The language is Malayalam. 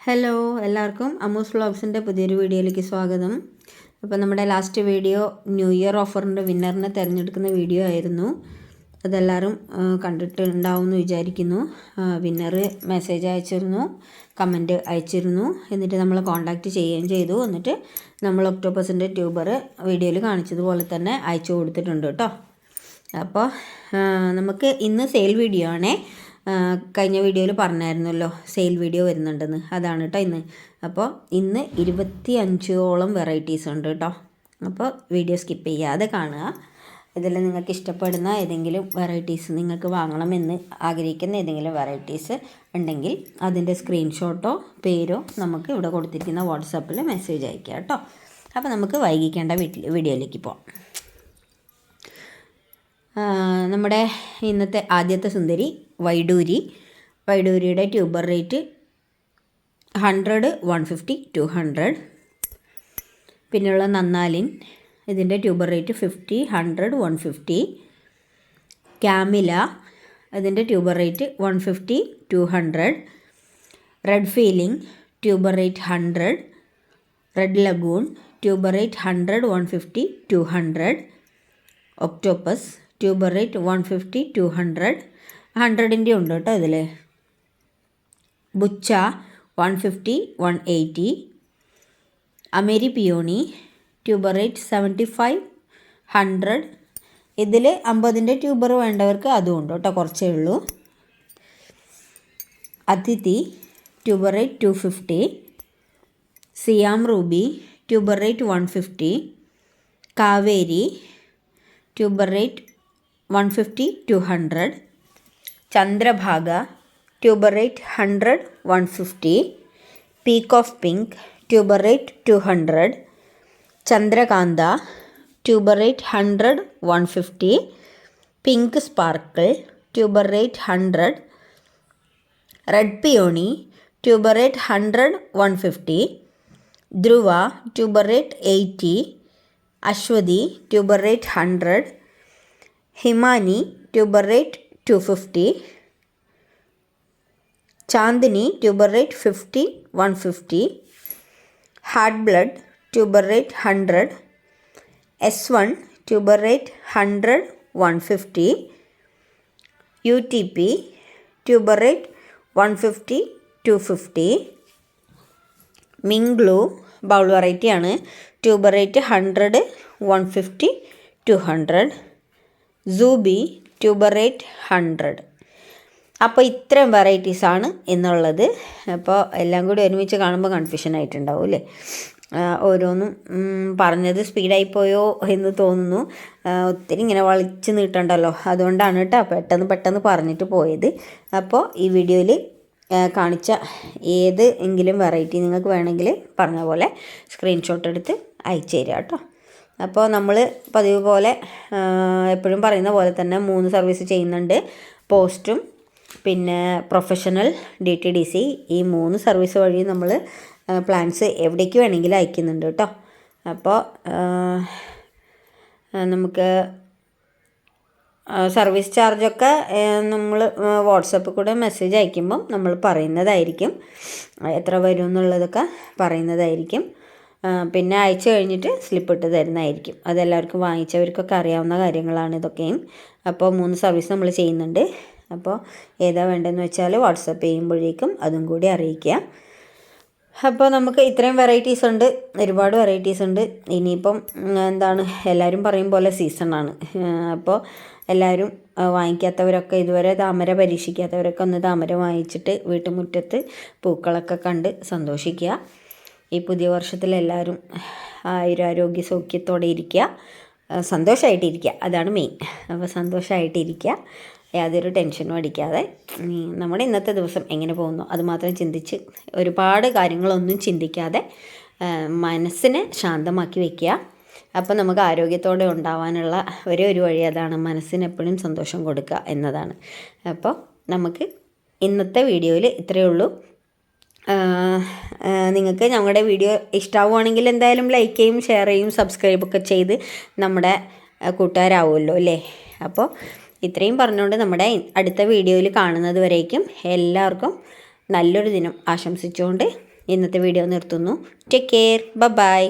ഹലോ, എല്ലാവർക്കും അമ്മൂസ് വ്ളോഗ്സിൻ്റെ പുതിയൊരു വീഡിയോയിലേക്ക് സ്വാഗതം. അപ്പോൾ നമ്മുടെ ലാസ്റ്റ് വീഡിയോ ന്യൂ ഇയർ ഓഫറിൻ്റെ വിന്നറിനെ തിരഞ്ഞെടുക്കുന്ന വീഡിയോ ആയിരുന്നു. അതെല്ലാവരും കണ്ടിട്ടുണ്ടാവും എന്ന് വിചാരിക്കുന്നു. വിന്നർ മെസ്സേജ് അയച്ചിരുന്നു, കമൻറ്റ് അയച്ചിരുന്നു, എന്നിട്ട് നമ്മൾ കോൺടാക്റ്റ് ചെയ്യുകയും ചെയ്തു. എന്നിട്ട് നമ്മൾ ഒക്ടോപ്പസിൻ്റെ ട്യൂബർ വീഡിയോയിൽ കാണിച്ചതുപോലെ തന്നെ അയച്ചു കൊടുത്തിട്ടുണ്ട് കേട്ടോ. അപ്പോൾ നമുക്ക് ഇന്ന് സെയിൽ വീഡിയോ ആണേ. കഴിഞ്ഞ വീഡിയോയിൽ പറഞ്ഞായിരുന്നല്ലോ സെയിൽ വീഡിയോ വരുന്നുണ്ടെന്ന്, അതാണ് കേട്ടോ ഇന്ന്. അപ്പോൾ ഇന്ന് 25ഓളം വെറൈറ്റീസ് ഉണ്ട് കേട്ടോ. അപ്പോൾ വീഡിയോ സ്കിപ്പ് ചെയ്യാതെ കാണുക. ഇതിൽ നിങ്ങൾക്ക് ഇഷ്ടപ്പെടുന്ന ഏതെങ്കിലും വെറൈറ്റീസ്, നിങ്ങൾക്ക് വാങ്ങണമെന്ന് ആഗ്രഹിക്കുന്ന ഏതെങ്കിലും വെറൈറ്റീസ് ഉണ്ടെങ്കിൽ അതിൻ്റെ സ്ക്രീൻഷോട്ടോ പേരോ നമുക്ക് ഇവിടെ കൊടുത്തിരിക്കുന്ന വാട്സാപ്പിൽ മെസ്സേജ് അയക്കുക കേട്ടോ. അപ്പോൾ നമുക്ക് വൈകിക്കേണ്ട വീഡിയോയിലേക്ക് പോകാം. നമ്മുടെ ഇന്നത്തെ ആദ്യത്തെ സുന്ദരി വൈഡൂരിയുടെ ട്യൂബർ റേറ്റ് 100, 150, 200. പിന്നെയുള്ള നന്നാലിൻ, ഇതിൻ്റെ ട്യൂബർ റേറ്റ് 50, 100, 150. ക്യാമില, ഇതിൻ്റെ tuber rate 150, 200. Red feeling, tuber rate 100. Red lagoon, tuber rate 100, 150, 200. Octopus, tuber rate 150, 200. 100ൻ്റെ ഉണ്ട് കേട്ടോ ഇതിൽ. ബുച്ച 150, 180. അമേരി പിയോണി, ട്യൂബർ റേറ്റ് 75, 100. ഇതിൽ 50ൻ്റെ ട്യൂബർ വേണ്ടവർക്ക് അതും ഉണ്ട് കേട്ടോ, കുറച്ചേ ഉള്ളൂ. അതിഥി, tuber rate 250. Siam ruby, tuber rate 150. Kaveri, tuber rate 150, 200. Chandrabhaga, tuber rate 100, 150. Peak of pink, tuber rate 200. Chandrakanta, tuber rate 100, 150. Pink sparkle, tuber rate 100. Red peony, tuber rate 100, 150. Dhruva, tuber rate 80. Ashwathi, tuber rate 100. Himani, tuber rate 250. Chandini, tuber rate 50, 150. Hard blood, tuber rate 100. S1, tuber rate 100, 150. UTP, tuber rate 150, 250. മിംഗ്ലൂ, ബൗൾ വെറൈറ്റി ആണ്, ട്യൂബർ റേറ്റ് 100, 150, 200. സൂബി, ട്യൂബർ റേറ്റ് 100. അപ്പോൾ ഇത്രയും വെറൈറ്റീസാണ് എന്നുള്ളത്. അപ്പോൾ എല്ലാം കൂടി ഒരുമിച്ച് കാണുമ്പോൾ കൺഫ്യൂഷൻ ആയിട്ടുണ്ടാവും അല്ലേ. ഓരോന്നും പറഞ്ഞത് സ്പീഡായിപ്പോയോ എന്ന് തോന്നുന്നു. ഒത്തിരി ഇങ്ങനെ വലിച്ചു നീട്ടണ്ടല്ലോ, അതുകൊണ്ടാണ് കേട്ടോ പെട്ടെന്ന് പറഞ്ഞിട്ട് പോയത്. അപ്പോൾ ഈ വീഡിയോയിൽ കാണിച്ച ഏത് എങ്കിലും വെറൈറ്റി നിങ്ങൾക്ക് വേണമെങ്കിൽ പറഞ്ഞ പോലെ സ്ക്രീൻഷോട്ട് എടുത്ത് അയച്ചു തരിക കേട്ടോ. അപ്പോൾ നമ്മൾ പതിവ് പോലെ എപ്പോഴും പറയുന്ന പോലെ തന്നെ 3 സർവീസ് ചെയ്യുന്നുണ്ട്. പോസ്റ്റും പിന്നെ പ്രൊഫഷണൽ DTDC, ഈ 3 സർവീസ് വഴി നമ്മൾ പ്ലാൻസ് എവിടേക്ക് വേണമെങ്കിലും അയക്കുന്നുണ്ട് കേട്ടോ. അപ്പോൾ നമുക്ക് സർവീസ് ചാർജൊക്കെ നമ്മൾ വാട്സപ്പിൽ കൂടെ മെസ്സേജ് അയക്കുമ്പം നമ്മൾ പറയുന്നതായിരിക്കും, എത്ര വരും എന്നുള്ളതൊക്കെ പറയുന്നതായിരിക്കും. പിന്നെ അയച്ചു കഴിഞ്ഞിട്ട് സ്ലിപ്പ് ഇട്ട് തരുന്നതായിരിക്കും. അതെല്ലാവർക്കും വാങ്ങിച്ചവർക്കൊക്കെ അറിയാവുന്ന കാര്യങ്ങളാണ് ഇതൊക്കെയും. അപ്പോൾ 3 സർവീസ് നമ്മൾ ചെയ്യുന്നുണ്ട്. അപ്പോൾ ഏതാ വേണ്ടതെന്ന് വെച്ചാൽ വാട്സപ്പ് ചെയ്യുമ്പോഴേക്കും അതും കൂടി അറിയിക്കുക. അപ്പോൾ നമുക്ക് ഇത്രയും വെറൈറ്റീസ് ഉണ്ട്, ഒരുപാട് വെറൈറ്റീസ് ഉണ്ട്. ഇനിയിപ്പം എന്താണ്, എല്ലാവരും പറയും പോലെ സീസണാണ്. അപ്പോൾ എല്ലാവരും വാങ്ങിക്കാത്തവരൊക്കെ, ഇതുവരെ താമര പരീക്ഷിക്കാത്തവരൊക്കെ ഒന്ന് താമര വാങ്ങിച്ചിട്ട് വീട്ടുമുറ്റത്ത് പൂക്കളൊക്കെ കണ്ട് സന്തോഷിക്കുക. ഈ പുതിയ വർഷത്തിൽ എല്ലാവരും ആയുരാരോഗ്യ സൗഖ്യത്തോടെ ഇരിക്കുക, സന്തോഷമായിട്ടിരിക്കുക, അതാണ് മെയിൻ. അപ്പോൾ സന്തോഷമായിട്ടിരിക്കുക, യാതൊരു ടെൻഷനും അടിക്കാതെ നമ്മുടെ ഇന്നത്തെ ദിവസം എങ്ങനെ പോകുന്നു അത് മാത്രം ചിന്തിച്ച്, ഒരുപാട് കാര്യങ്ങളൊന്നും ചിന്തിക്കാതെ മനസ്സിനെ ശാന്തമാക്കി വയ്ക്കുക. അപ്പോൾ നമുക്ക് ആരോഗ്യത്തോടെ ഉണ്ടാവാനുള്ള ഒരേ ഒരു വഴി അതാണ്, മനസ്സിന് എപ്പോഴും സന്തോഷം കൊടുക്കുക എന്നതാണ്. അപ്പോൾ നമുക്ക് ഇന്നത്തെ വീഡിയോയിൽ ഇത്രയേ ഉള്ളൂ. നിങ്ങൾക്ക് ഞങ്ങളുടെ വീഡിയോ ഇഷ്ടമാവുകയാണെങ്കിൽ എന്തായാലും ലൈക്ക് ചെയ്യും, ഷെയർ ചെയ്യും, സബ്സ്ക്രൈബൊക്കെ ചെയ്ത് നമ്മുടെ കൂട്ടുകാരാവുമല്ലോ അല്ലേ. അപ്പോൾ ഇത്രയും പറഞ്ഞുകൊണ്ട് നമ്മുടെ അടുത്ത വീഡിയോയിൽ കാണുന്നത് വരേക്കും എല്ലാവർക്കും നല്ലൊരു ദിനം ആശംസിച്ചുകൊണ്ട് ഇന്നത്തെ വീഡിയോ നിർത്തുന്നു. Take care. ബൈ.